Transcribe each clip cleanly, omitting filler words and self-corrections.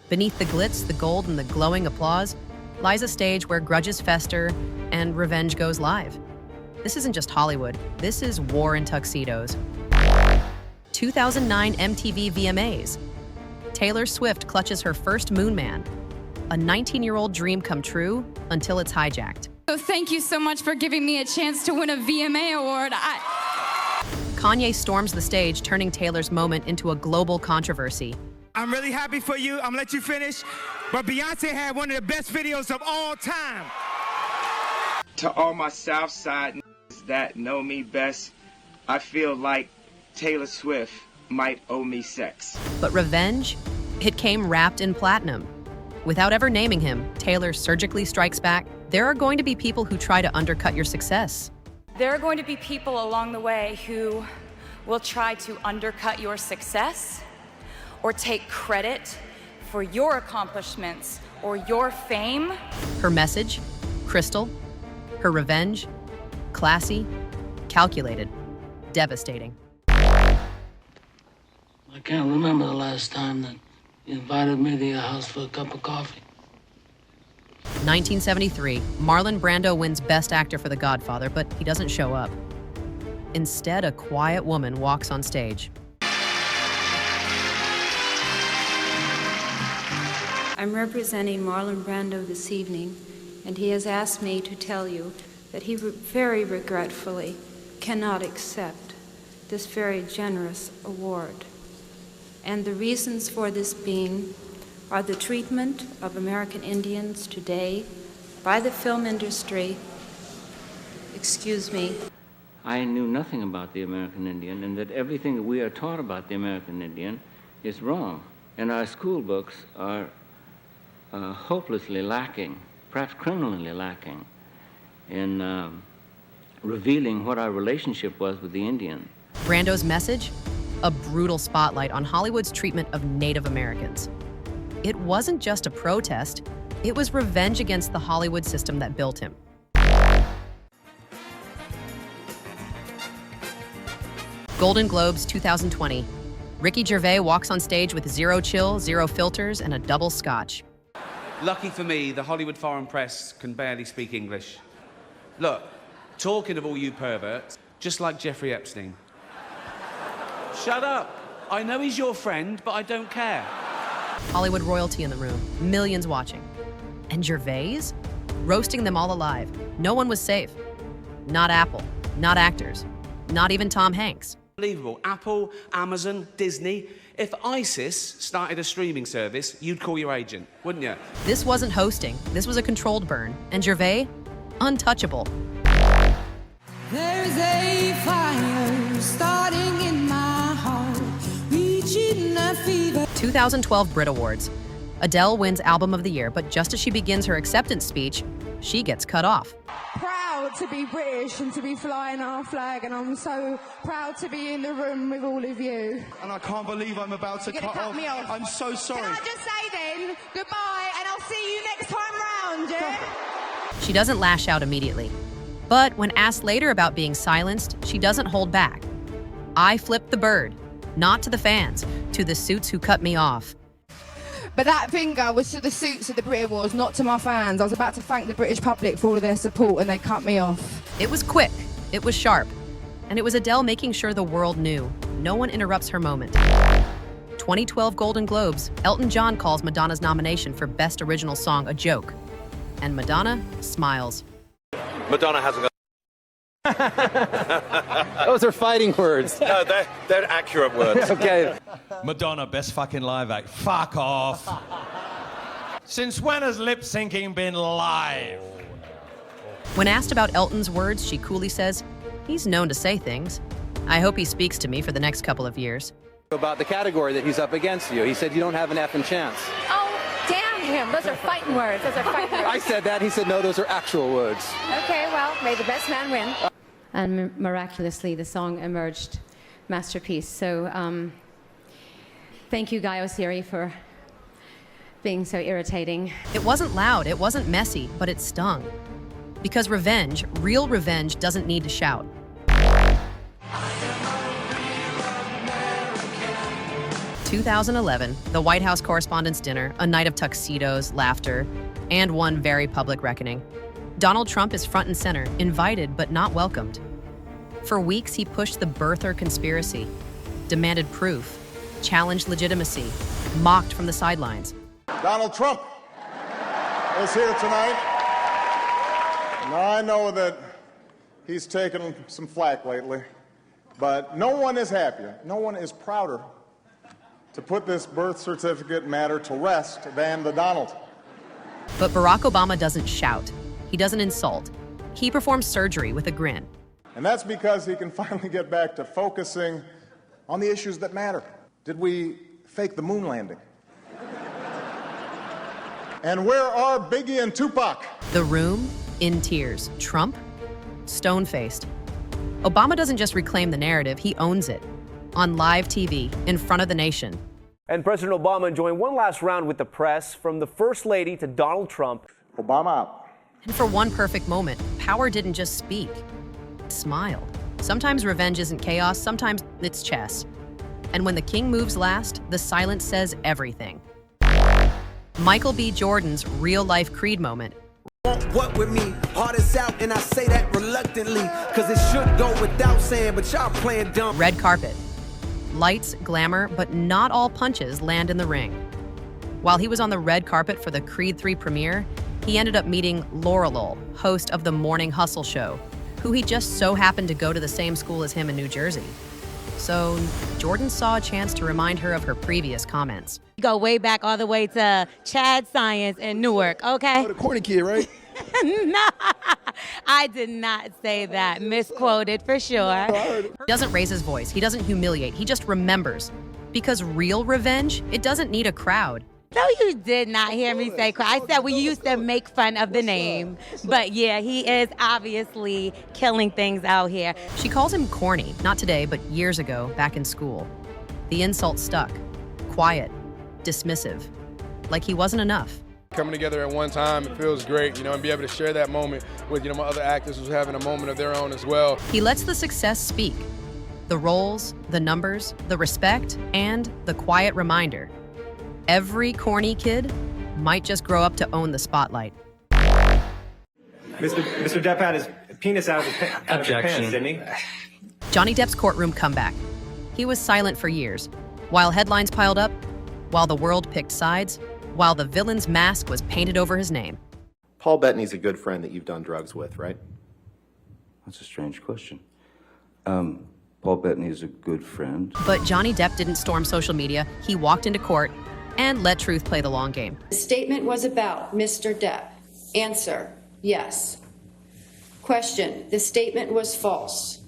Beneath the glitz, the gold, and the glowing applause lies a stage where grudges fester and revenge goes live. This isn't just Hollywood. This is war in tuxedos. 2009 MTV VMAs. Taylor Swift clutches her first Moon Man. A 19-year-old dream come true until it's hijacked. So thank you so much for giving me a chance to win a VMA award. Kanye storms the stage, turning Taylor's moment into a global controversy. I'm really happy for you. I'm gonna let you finish. But Beyonce had one of the best videos of all time. To all my Southside niggas that know me best, I feel like Taylor Swift might owe me sex. But Revenge? It came wrapped in platinum. Without ever naming him, Taylor surgically strikes back. There are going to be people who try to undercut your success. There are going to be people along the way who will try to undercut your success or take credit for your accomplishments or your fame. Her message, crystal. Her revenge, classy, calculated, devastating. I can't remember the last time that you invited me to your house for a cup of coffee. 1973, Marlon Brando wins Best Actor for The Godfather, but he doesn't show up. Instead, a quiet woman walks on stage. I'm representing Marlon Brando this evening, and he has asked me to tell you that he very regretfully cannot accept this very generous award. And the reasons for this being are the treatment of American Indians today by the film industry. Excuse me. I knew nothing about the American Indian, and that everything that we are taught about the American Indian is wrong. And our school books are hopelessly lacking, perhaps criminally lacking, in revealing what our relationship was with the Indian. Brando's message? A brutal spotlight on Hollywood's treatment of Native Americans. It wasn't just a protest, it was revenge against the Hollywood system that built him. Golden Globes 2020. Ricky Gervais walks on stage with zero chill, zero filters, and a double scotch. Lucky for me, the Hollywood foreign press can barely speak English. Look, talking of all you perverts, just like Jeffrey Epstein. Shut up. I know he's your friend, but I don't care. Hollywood royalty in the room, millions watching. And Gervais? Roasting them all alive. No one was safe. Not Apple, not actors, not even Tom Hanks. Unbelievable. Apple, Amazon, Disney. If ISIS started a streaming service, you'd call your agent, wouldn't you? This wasn't hosting, this was a controlled burn. And Gervais? Untouchable. There's a fire starting in my heart, reaching a fever. 2012 Brit Awards. Adele wins Album of the Year, but just as she begins her acceptance speech, she gets cut off. Proud to be British and to be flying our flag, and I'm so proud to be in the room with all of you. And I can't believe I'm about to cut me off. I'm so sorry. Can I just say then, goodbye, and I'll see you next time round, yeah? She doesn't lash out immediately. But when asked later about being silenced, she doesn't hold back. I flipped the bird, not to the fans, to the suits who cut me off. But that finger was to the suits of the Brit Awards, not to my fans. I was about to thank the British public for all of their support, and they cut me off. It was quick, it was sharp, and it was Adele making sure the world knew. No one interrupts her moment. 2012 Golden Globes, Elton John calls Madonna's nomination for Best Original Song a joke. And Madonna smiles. Madonna hasn't got... Those are fighting words. No, they're accurate words. Okay. Madonna, best fucking live act. Fuck off. Since when has lip syncing been live? When asked about Elton's words, she coolly says, he's known to say things. I hope he speaks to me for the next couple of years. About the category that he's up against you. He said you don't have an effing chance. Oh, damn him. Those are fighting words. Those are fighting words. I said that. He said, no, those are actual words. Okay, well, may the best man win. And miraculously, the song emerged masterpiece. So thank you, Guy Osieri, for being so irritating. It wasn't loud, it wasn't messy, but it stung. Because revenge, real revenge, doesn't need to shout. 2011, the White House Correspondents' Dinner, a night of tuxedos, laughter, and one very public reckoning. Donald Trump is front and center, invited but not welcomed. For weeks, he pushed the birther conspiracy, demanded proof, challenged legitimacy, mocked from the sidelines. Donald Trump is here tonight. Now, I know that he's taken some flack lately, but no one is happier, no one is prouder to put this birth certificate matter to rest than the Donald. But Barack Obama doesn't shout. He doesn't insult. He performs surgery with a grin. And that's because he can finally get back to focusing on the issues that matter. Did we fake the moon landing? And where are Biggie and Tupac? The room, in tears. Trump, stone-faced. Obama doesn't just reclaim the narrative, he owns it. On live TV, in front of the nation. And President Obama enjoying one last round with the press, from the First Lady to Donald Trump. Obama out. And for one perfect moment, power didn't just speak, it smiled. Sometimes revenge isn't chaos, sometimes it's chess. And when the king moves last, the silence says everything. Michael B. Jordan's real-life creed moment. What with me? Heart is out, and I say that reluctantly, because it should go without saying, but y'all playing dumb. Red carpet. Lights, glamour, but not all punches land in the ring. While he was on the red carpet for the Creed 3 premiere, he ended up meeting Laurel, host of the Morning Hustle show, who he just so happened to go to the same school as him in New Jersey. So Jordan saw a chance to remind her of her previous comments. Go way back all the way to Chad Science in Newark, okay? Oh, the corny kid, right? No, I did not say that. Misquoted for sure. He doesn't raise his voice. He doesn't humiliate. He just remembers. Because real revenge, it doesn't need a crowd. No, you did not hear me say crowd. I said we used to make fun of the name. But yeah, he is obviously killing things out here. She calls him corny, not today, but years ago, back in school. The insult stuck. Quiet. Dismissive. Like he wasn't enough. Coming together at one time, it feels great, and be able to share that moment with, my other actors who's having a moment of their own as well. He lets the success speak. The roles, the numbers, the respect, and the quiet reminder. Every corny kid might just grow up to own the spotlight. Mr. Depp had his penis out of his pants, didn't he? Johnny Depp's courtroom comeback. He was silent for years, while headlines piled up, while the world picked sides, while the villain's mask was painted over his name. Paul Bettany's a good friend that you've done drugs with, right? That's a strange question. Paul Bettany is a good friend. But Johnny Depp didn't storm social media. He walked into court and let truth play the long game. The statement was about Mr. Depp. Answer, yes. Question, the statement was false.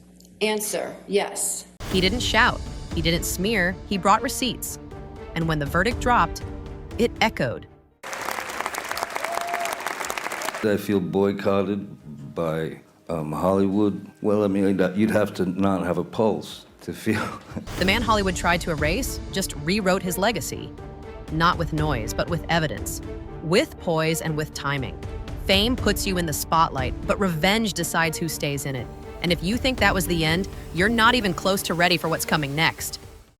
Answer, yes. He didn't shout. He didn't smear. He brought receipts. And when the verdict dropped, it echoed. I feel boycotted by Hollywood. Well, I mean, you'd have to not have a pulse to feel. The man Hollywood tried to erase just rewrote his legacy. Not with noise, but with evidence. With poise and with timing. Fame puts you in the spotlight, but revenge decides who stays in it. And if you think that was the end, you're not even close to ready for what's coming next.